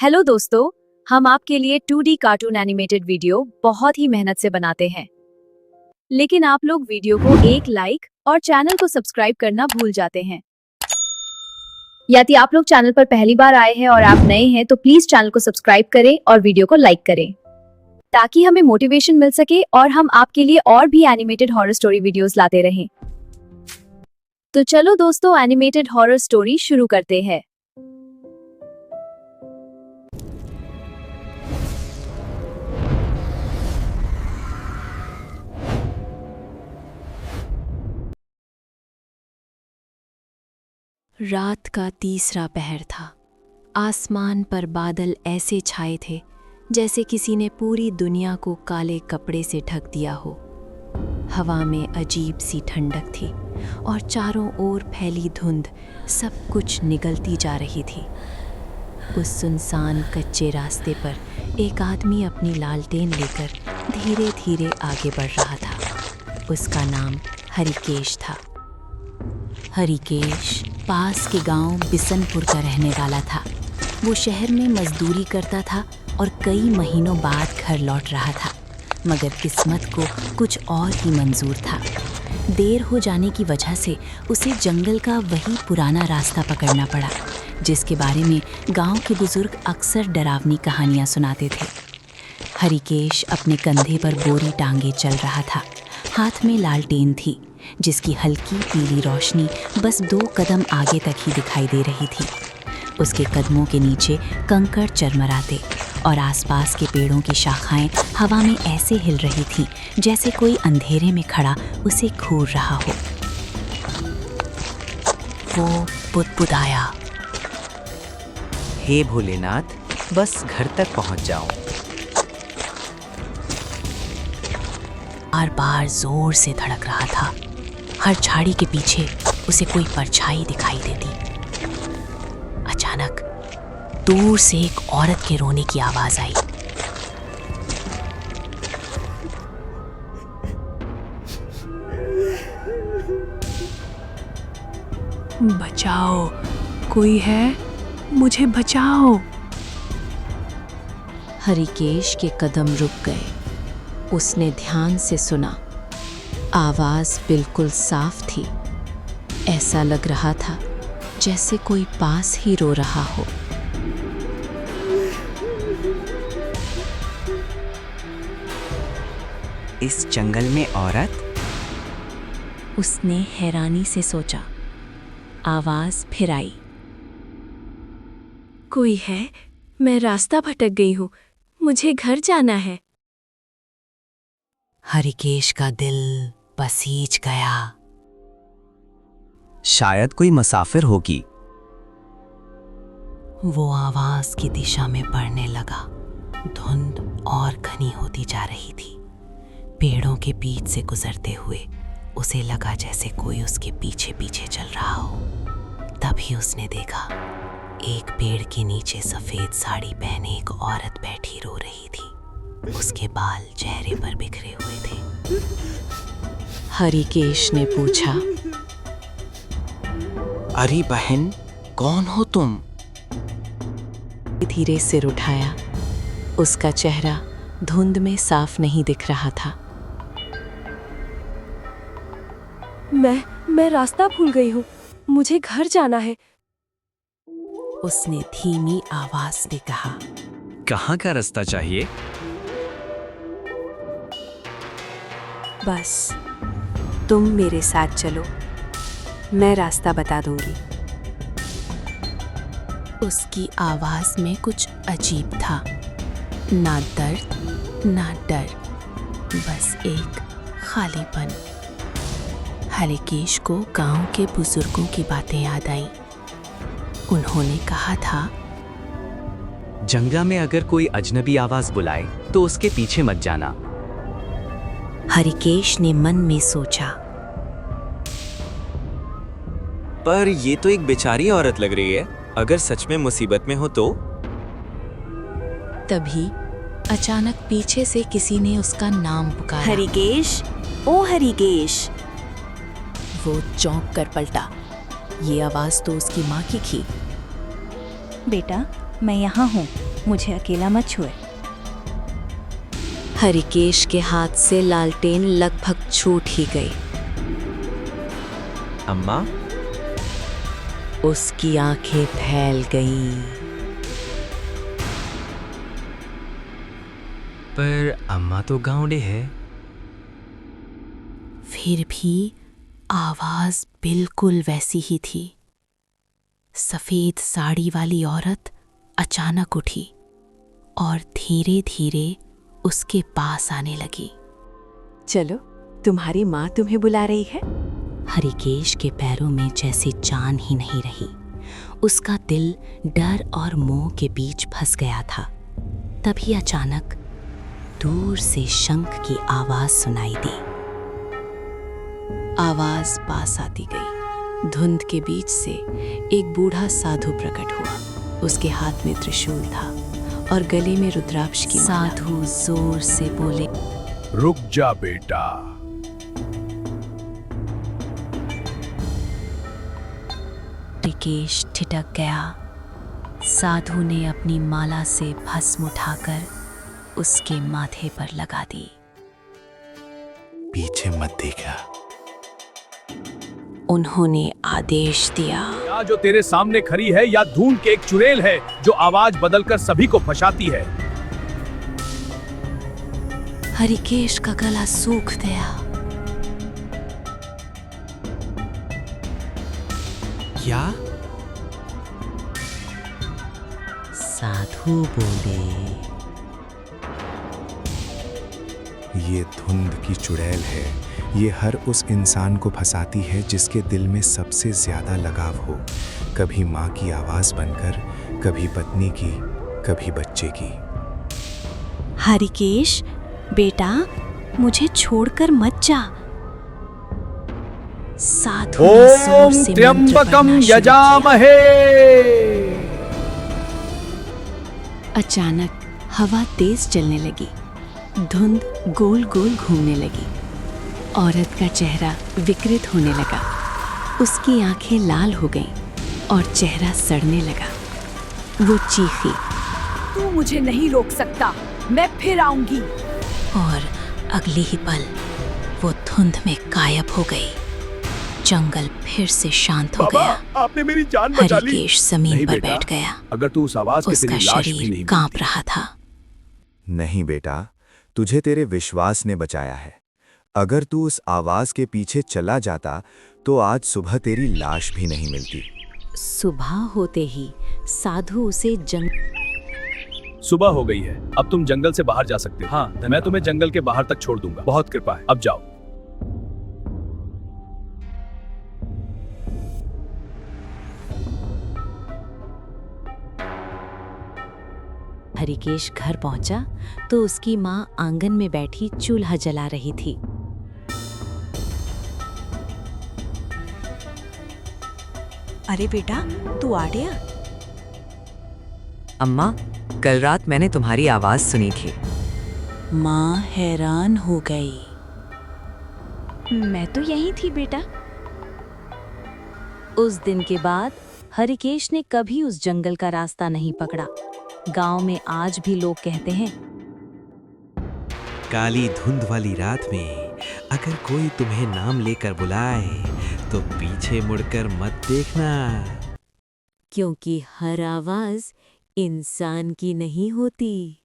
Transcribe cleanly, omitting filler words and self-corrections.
Hello दोस्तों, हम आपके लिए 2D कार्टून एनिमेटेड वीडियो बहुत ही मेहनत से बनाते हैं, लेकिन आप लोग वीडियो को एक लाइक और चैनल को सब्सक्राइब करना भूल जाते हैं। यदि आप लोग चैनल पर पहली बार आए हैं और आप नए हैं तो प्लीज चैनल को सब्सक्राइब करें और वीडियो को लाइक करें, ताकि हमें मोटिवेशन मिल सके और हम आपके लिए और भी एनिमेटेड हॉरर स्टोरी वीडियोस लाते रहें। तो चलो दोस्तों, एनिमेटेड हॉरर स्टोरी शुरू करते हैं। रात का तीसरा पहर था। आसमान पर बादल ऐसे छाए थे जैसे किसी ने पूरी दुनिया को काले कपड़े से ढक दिया हो। हवा में अजीब सी ठंडक थी और चारों ओर फैली धुंध सब कुछ निगलती जा रही थी। उस सुनसान कच्चे रास्ते पर एक आदमी अपनी लालटेन लेकर धीरे धीरे आगे बढ़ रहा था। उसका नाम हरिकेश था। हरिकेश पास के गांव बिसनपुर का रहने वाला था। वो शहर में मजदूरी करता था और कई महीनों बाद घर लौट रहा था, मगर किस्मत को कुछ और ही मंजूर था। देर हो जाने की वजह से उसे जंगल का वही पुराना रास्ता पकड़ना पड़ा, जिसके बारे में गांव के बुजुर्ग अक्सर डरावनी कहानियां सुनाते थे। हरिकेश अपने कंधे पर बोरी टांगे चल रहा था। हाथ में लालटेन थी, जिसकी हल्की पीली रोशनी बस 2 कदम आगे तक ही दिखाई दे रही थी। उसके कदमों के नीचे कंकड़ चरमराते और आसपास के पेड़ों की शाखाएं हवा में ऐसे हिल रही थीं जैसे कोई अंधेरे में खड़ा उसे घूर रहा हो। वो बुदबुदाया, हे भोलेनाथ, बस घर तक पहुंच जाओ। बार बार जोर से धड़क रहा था। हर झाड़ी के पीछे उसे कोई परछाई दिखाई देती। अचानक दूर से एक औरत के रोने की आवाज आई। बचाओ, कोई है, मुझे बचाओ। हरिकेश के कदम रुक गए। उसने ध्यान से सुना। आवाज बिल्कुल साफ थी। ऐसा लग रहा था जैसे कोई पास ही रो रहा हो। इस जंगल में औरत? उसने हैरानी से सोचा। आवाज फिर आई। कोई है? मैं रास्ता भटक गई हूँ, मुझे घर जाना है। हरिकेश का दिल पसीज गया। शायद कोई मुसाफिर होगी। वो आवाज की दिशा में बढ़ने लगा। धुंध और घनी होती जा रही थी। पेड़ों के बीच से गुजरते हुए उसे लगा जैसे कोई उसके पीछे पीछे चल रहा हो। तभी उसने देखा, एक पेड़ के नीचे सफेद साड़ी पहने एक औरत बैठी रो रही थी। उसके बाल चेहरे पर बिखरे हुए थे। हरिकेश ने पूछा, अरे बहन, कौन हो तुम? धीरे सिर उठाया। उसका चेहरा धुंध में साफ नहीं दिख रहा था। मैं रास्ता भूल गई हूँ, मुझे घर जाना है। उसने धीमी आवाज से कहा। कहाँ का रास्ता चाहिए? बस तुम मेरे साथ चलो, मैं रास्ता बता दूंगी। उसकी आवाज में कुछ अजीब था। ना दर्द ना डर, बस एक खालीपन। हरिकेश को गांव के बुजुर्गों की बातें याद आईं। उन्होंने कहा था, जंगल में अगर कोई अजनबी आवाज बुलाए तो उसके पीछे मत जाना। हरिकेश ने मन में सोचा, पर ये तो एक बेचारी औरत लग रही है, अगर सच में मुसीबत में हो तो? तभी अचानक पीछे से किसी ने उसका नाम पुकारा। हरिकेश, ओ हरिकेश। वो चौंक कर पलटा। ये आवाज तो उसकी माँ की थी। बेटा, मैं यहाँ हूँ, मुझे अकेला मत छुए। हरिकेश के हाथ से लालटेन लगभग छूट ही गई। अम्मा, उसकी आंखें फैल गईं। पर अम्मा तो गांवडे है। फिर भी आवाज बिल्कुल वैसी ही थी। सफेद साड़ी वाली औरत अचानक उठी और धीरे धीरे उसके पास आने लगी। चलो, तुम्हारी माँ तुम्हें बुला रही है। हरिकेश के पैरों में जैसे जान ही नहीं रही। उसका दिल डर और मोह के बीच फंस गया था। तभी अचानक दूर से शंख की आवाज सुनाई दी। आवाज पास आती गई। धुंध के बीच से एक बूढ़ा साधु प्रकट हुआ। उसके हाथ में त्रिशूल था और गले में रुद्राक्ष की माला। साधु जोर से बोले, रुक जा बेटा। हरिकेश ठिठक गया। साधु ने अपनी माला से भस्म उठाकर उसके माथे पर लगा दी। पीछे मत देखा। उन्होंने आदेश दिया, या जो तेरे सामने खड़ी है या धूम के एक चुड़ैल है जो आवाज बदलकर सभी को फंसाती है। हरिकेश का गला सूख गया। क्या? साधु बोले, ये धुंध की चुड़ैल है। ये हर उस इंसान को फंसाती है जिसके दिल में सबसे ज्यादा लगाव हो। कभी माँ की आवाज बनकर, कभी पत्नी की, कभी बच्चे की। हरिकेश बेटा, मुझे छोड़कर मत जा। साधु ने जोर से मंत्र त्र्यंबकम पढ़ना शुरू किया। यजामहे। अचानक हवा तेज चलने लगी। धुंध गोल गोल घूमने लगी। औरत का चेहरा विकृत होने लगा। उसकी आंखें लाल हो गईं और चेहरा सड़ने लगा। वो चीखी, तू मुझे नहीं रोक सकता, मैं फिर आऊंगी। और अगली ही पल वो धुंध में गायब हो गई। जंगल फिर से शांत हो गया। आपने मेरी जान बचा ली। हरिकेश जमीन नहीं पर बेटा, बैठ गया। अगर तू उस आवाज के उसका तेरी लाश भी शरीर नहीं कांप रहा था। नहीं बेटा, तुझे तेरे विश्वास ने बचाया है। अगर तू उस आवाज के पीछे चला जाता तो आज सुबह तेरी लाश भी नहीं मिलती। सुबह होते ही साधु उसे सुबह हो गई है, अब तुम जंगल से बाहर जा सकते हो। हाँ, मैं तुम्हें जंगल के बाहर तक छोड़ दूंगा। बहुत कृपा है, अब जाओ। हरिकेश घर पहुंचा तो उसकी माँ आंगन में बैठी चूल्हा जला रही थी। अरे बेटा, तू आ गया? अम्मा, कल रात मैंने तुम्हारी आवाज सुनी थी। माँ हैरान हो गई। मैं तो यहीं थी बेटा। उस दिन के बाद हरिकेश ने कभी उस जंगल का रास्ता नहीं पकड़ा। गांव में आज भी लोग कहते हैं, काली धुंध वाली रात में अगर कोई तुम्हें नाम लेकर बुलाए तो पीछे मुड़कर मत देखना। क्योंकि हर आवाज इंसान की नहीं होती।